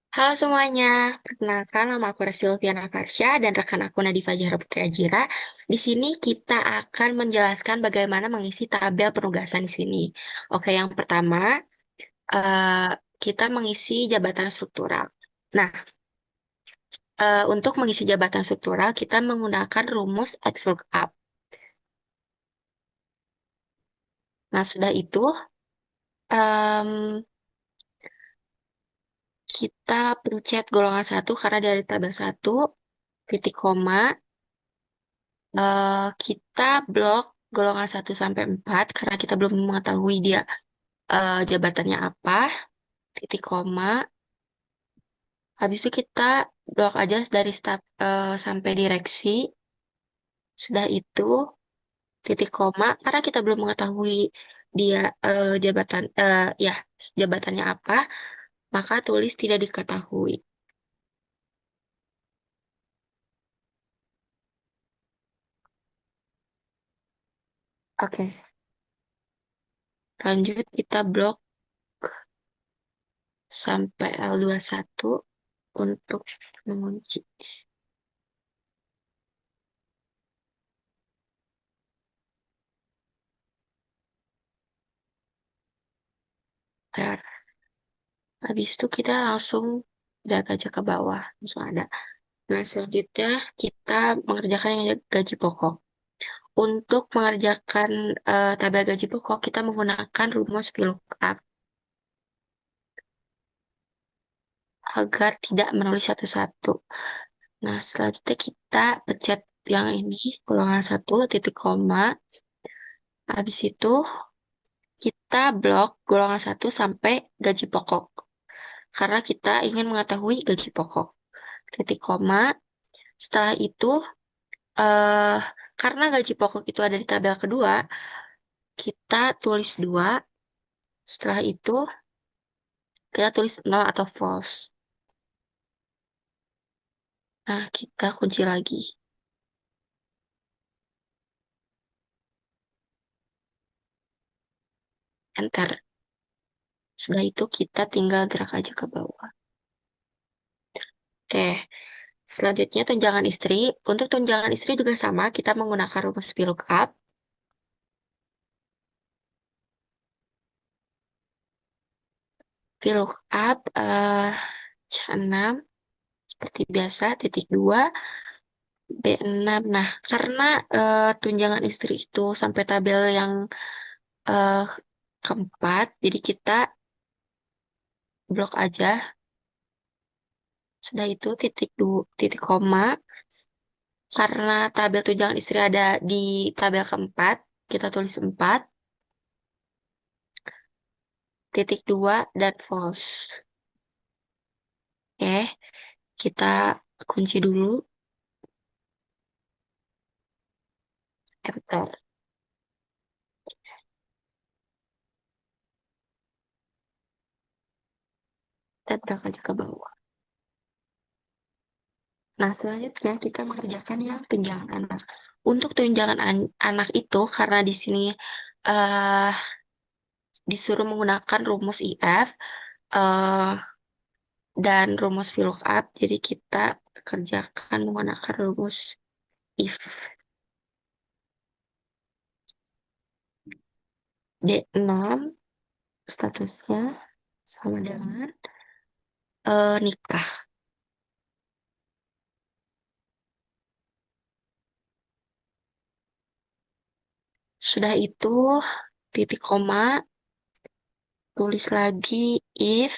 Halo semuanya, perkenalkan nama aku Silviana Karsya dan rekan aku Nadifa Zahra Putri Ajira. Di sini kita akan menjelaskan bagaimana mengisi tabel penugasan di sini. Oke, yang pertama eh, kita mengisi jabatan struktural. Nah, untuk mengisi jabatan struktural kita menggunakan rumus XLOOKUP. Nah, sudah itu em, kita pencet golongan satu karena dari tabel satu titik koma. Kita blok golongan satu sampai 4 karena kita belum mengetahui dia jabatannya apa, titik koma. Habis itu kita blok aja dari start sampai direksi. Sudah itu titik koma karena kita belum mengetahui dia ya jabatannya apa, maka tulis tidak diketahui. Oke, lanjut kita blok sampai L21 untuk mengunci. Habis itu kita langsung drag aja ke bawah, langsung ada. Nah, selanjutnya kita mengerjakan yang gaji pokok. Untuk mengerjakan tabel gaji pokok, kita menggunakan rumus VLOOKUP agar tidak menulis satu-satu. Nah, selanjutnya kita pencet yang ini, golongan satu, titik koma. Habis itu kita blok golongan satu sampai gaji pokok. Karena kita ingin mengetahui gaji pokok. Titik koma. Setelah itu eh karena gaji pokok itu ada di tabel kedua, kita tulis 2. Setelah itu, kita tulis nol atau false. Nah, kita kunci lagi. Enter. Sudah itu, kita tinggal drag aja ke bawah. Oke. Selanjutnya, tunjangan istri. Untuk tunjangan istri juga sama. Kita menggunakan rumus VLOOKUP. VLOOKUP C6. Seperti biasa, titik 2. B6. Nah, karena tunjangan istri itu sampai tabel yang eh, keempat, jadi kita blok aja. Sudah itu titik koma. Karena tabel tunjangan istri ada di tabel keempat, kita tulis 4, titik 2 dan false. Oke, kita kunci dulu. Bentar. Dan drag aja ke bawah. Nah, selanjutnya kita mengerjakan yang tunjangan anak. Untuk tunjangan anak itu, karena di sini eh disuruh menggunakan rumus IF, eh dan rumus VLOOKUP. Jadi kita kerjakan menggunakan rumus if. D6 statusnya sama dengan nikah. Sudah itu titik koma, tulis lagi if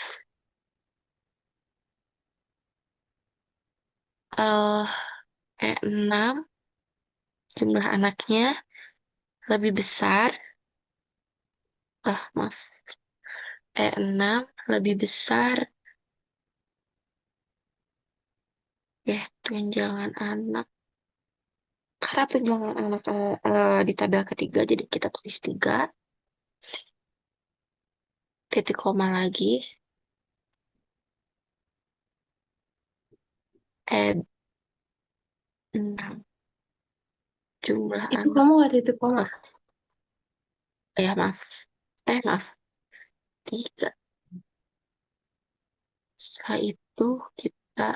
eh E6 jumlah anaknya lebih besar, maaf, E6 lebih besar ya tunjangan anak. Karena tunjangan anak di tabel ketiga, jadi kita tulis 3, titik koma lagi, E6 jumlah Itu anak. kamu nggak titik koma. Maaf, maaf, 3. Setelah itu kita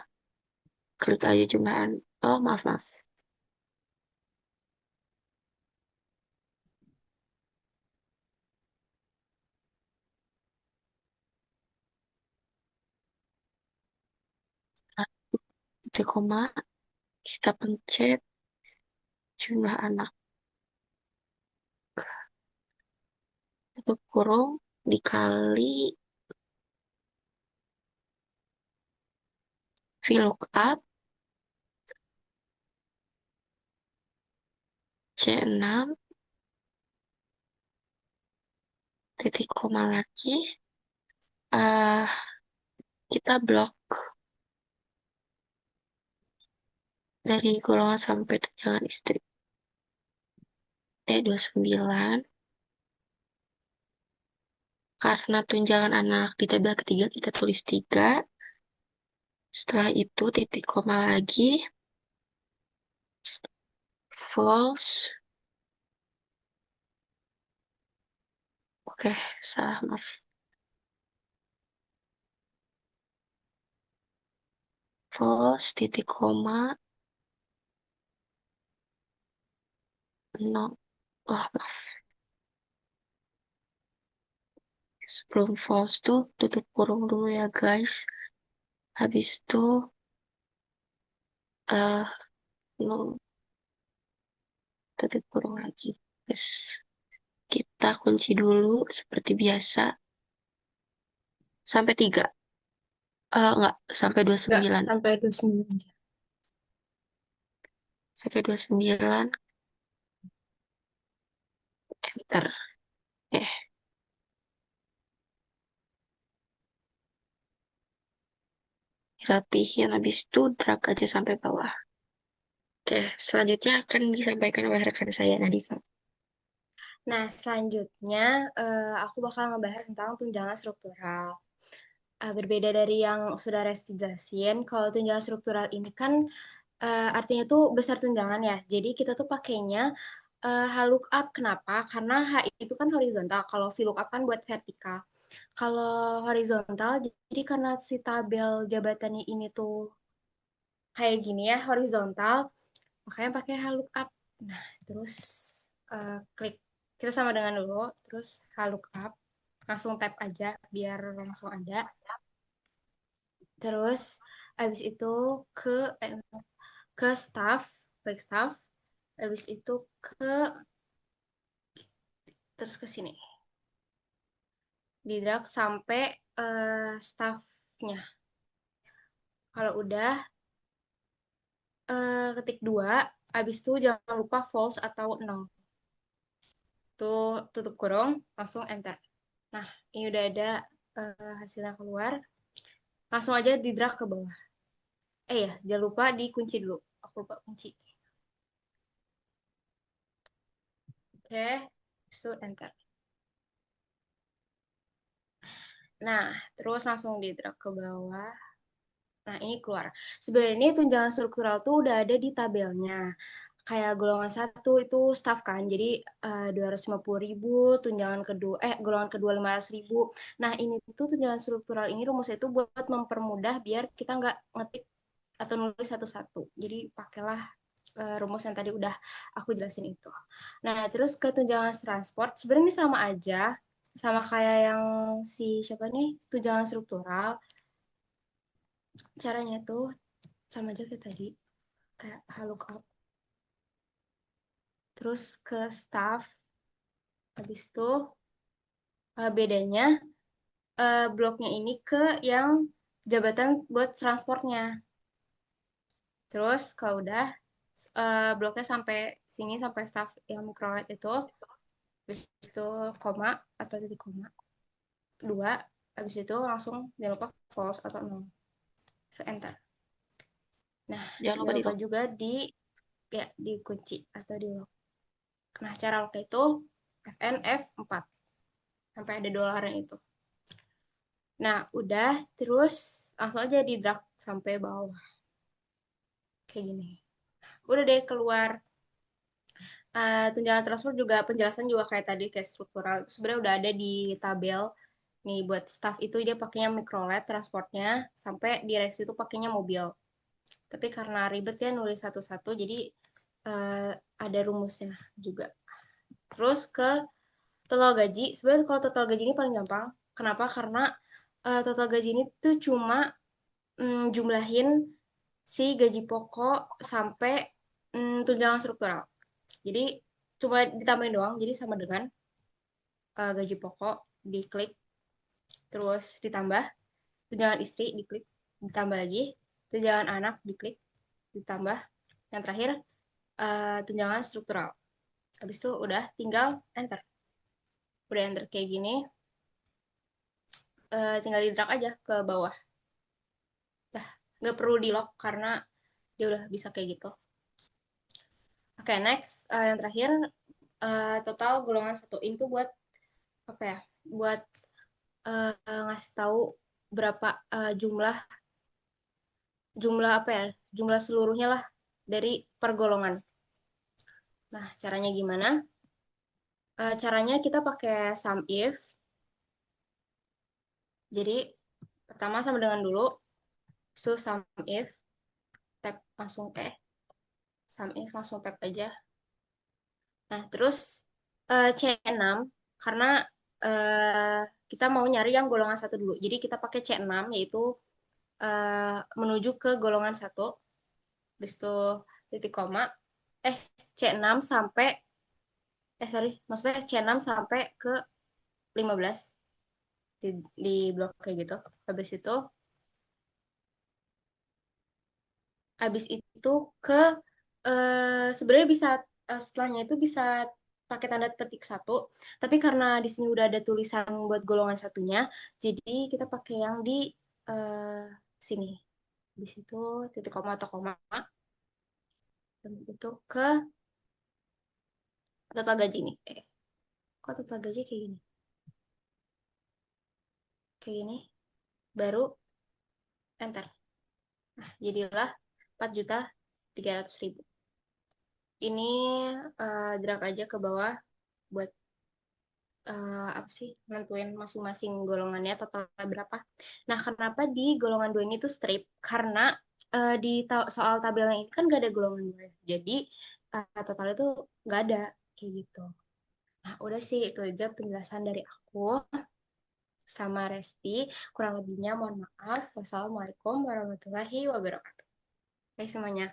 klik aja jumlahan. Oh, maaf, maaf. Setelah titik koma, kita pencet jumlah anak. Tutup kurung dikali VLOOKUP C6 titik koma lagi. eh kita blok dari golongan sampai tunjangan istri. 29. Karena tunjangan anak di tabel ketiga kita tulis 3. Setelah itu titik koma lagi. False. Oke, salah, maaf. False, titik koma, no. Oh, maaf. Sebelum false tuh tutup kurung dulu ya, guys. Habis itu, eh no, tutup kurung lagi. Terus kita kunci dulu seperti biasa. Sampai 3. Enggak, sampai dua puluh Nggak, sembilan. sampai 29 aja. Sampai 29, enter. Eh, rapihin. Habis itu drag aja sampai bawah. Oke, selanjutnya akan disampaikan oleh rekan saya, Nadisa. Nah, selanjutnya aku bakal ngebahas tentang tunjangan struktural. Berbeda dari yang sudah Resti jelasin, kalau tunjangan struktural ini kan artinya tuh besar tunjangan ya. Jadi kita tuh pakainya HLOOKUP. Kenapa? Karena H itu kan horizontal, kalau VLOOKUP kan buat vertikal. Kalau horizontal, jadi karena si tabel jabatannya ini tuh kayak gini ya, horizontal, makanya pakai HLOOKUP. Nah, terus klik, kita sama dengan dulu, terus HLOOKUP, langsung tap aja biar langsung ada. Terus abis itu ke eh, ke staff, klik staff, abis itu ke terus ke sini, di drag sampai staffnya. Kalau udah ketik 2, abis itu jangan lupa false atau nol. Tuh tutup kurung, langsung enter. Nah, ini udah ada hasilnya keluar. Langsung aja di drag ke bawah. Ya, jangan lupa dikunci dulu. Aku lupa kunci. Oke, so enter. Nah, terus langsung di drag ke bawah. Nah, ini keluar. Sebenarnya ini tunjangan struktural tuh udah ada di tabelnya. Kayak golongan satu itu staff kan, jadi 250.000, tunjangan kedua, golongan kedua 500.000. Nah, ini tuh tunjangan struktural ini rumusnya itu buat mempermudah biar kita nggak ngetik atau nulis satu-satu. Jadi pakailah rumus yang tadi udah aku jelasin itu. Nah, terus ke tunjangan transport, sebenarnya ini sama aja, sama kayak yang si siapa nih, tunjangan struktural. Caranya tuh sama aja kayak tadi, kayak lookup, terus ke staff, habis itu bedanya bloknya ini ke yang jabatan buat transportnya. Terus kalau udah bloknya sampai sini, sampai staff yang microlight itu, habis itu koma atau titik koma, 2, habis itu langsung jangan lupa false atau nol, se-enter. Nah, Jangan lupa jangan di lupa lock. juga ya dikunci atau di lock. Nah, cara lock itu FNF4 sampai ada dolarnya itu. Nah, udah, terus langsung aja di drag sampai bawah kayak gini. Udah deh keluar. Tunjangan transport juga penjelasan juga kayak tadi, kayak struktural sebenarnya udah ada di tabel Nih buat staff itu dia pakainya mikrolet transportnya, sampai direksi itu pakainya mobil. Tapi karena ribet ya nulis satu-satu, jadi eh, ada rumusnya juga. Terus ke total gaji. Sebenarnya kalau total gaji ini paling gampang. Kenapa? Karena total gaji ini tuh cuma jumlahin si gaji pokok sampai tunjangan struktural. Jadi cuma ditambahin doang, jadi sama dengan gaji pokok diklik, terus ditambah tunjangan istri diklik, ditambah lagi tunjangan anak diklik, ditambah yang terakhir tunjangan struktural. Habis itu udah tinggal enter. Udah enter kayak gini, tinggal di drag aja ke bawah. Dah, nggak perlu di lock karena dia udah bisa kayak gitu. Oke, next. Yang terakhir, total golongan satu itu buat apa ya? Buat ngasih tahu berapa jumlah jumlah apa ya? Jumlah seluruhnya lah dari pergolongan. Nah, caranya gimana? Caranya kita pakai sum if. Jadi pertama sama dengan dulu, so sum if, tab langsung sum if langsung tab aja. Nah, terus C6 karena eh, kita mau nyari yang golongan satu dulu. Jadi kita pakai C6 yaitu menuju ke golongan satu. Habis itu titik koma. Eh, C6 sampai sorry, maksudnya C6 sampai ke 15 di blok kayak gitu. Habis itu ke sebenarnya bisa setelahnya itu bisa pakai tanda petik satu, tapi karena di sini udah ada tulisan buat golongan satunya, jadi kita pakai yang di eh, sini. Di situ titik koma atau koma, habis itu ke total gaji nih. Kok total gaji kayak gini? Kayak gini, baru enter. Nah, jadilah 4.300.000. Ini drag aja ke bawah buat apa sih nentuin masing-masing golongannya totalnya berapa. Nah, kenapa di golongan 2 ini tuh strip? Karena di soal tabelnya ini kan gak ada golongan 2. Jadi totalnya tuh gak ada kayak gitu. Nah, udah sih itu aja penjelasan dari aku sama Resti. Kurang lebihnya mohon maaf. Wassalamualaikum warahmatullahi wabarakatuh. Baik semuanya.